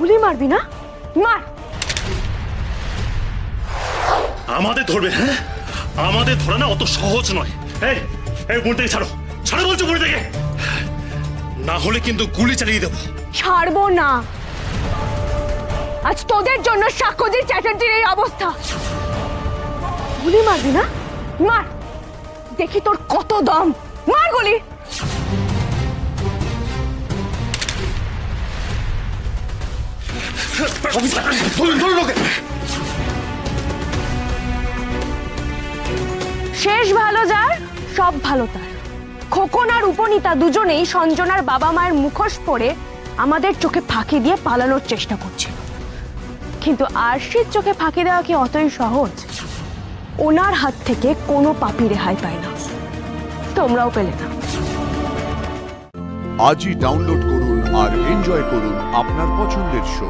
গুলি মারবি না? মার। আমাদের ধরবে? হ্যাঁ, আমাদের ধরা না অত সহজ নয়। এই এই বুড়িটাকে ছাড়ো, ছাড়ো বলছো বুড়িটাকে, না হলে কিন্তু গুলি চালিয়ে দেবো। ছাড়বো না। আজ তোদের জন্য সাক্ষ্যজিৎ চ্যাটার্জির এই অবস্থা। গুলি মারবি না? মার, দেখি তোর কত দম। মার গুলি। শেষ ভালো যার, সব ভালো তার। খোকন আর উপনীতা দুজনেই সঞ্জনার বাবা মায়ের মুখোশ পরে আমাদের চোখে ফাঁকি দিয়ে পালানোর চেষ্টা করছিল, কিন্তু আরশির চোখে ফাঁকি দেওয়া কি অতই সহজ? ওনার হাত থেকে কোনো পাপী রেহাই পায় না, তোমরাও পেলে না। আজই ডাউনলোড করুন আর এনজয় করুন আপনার পছন্দের শো।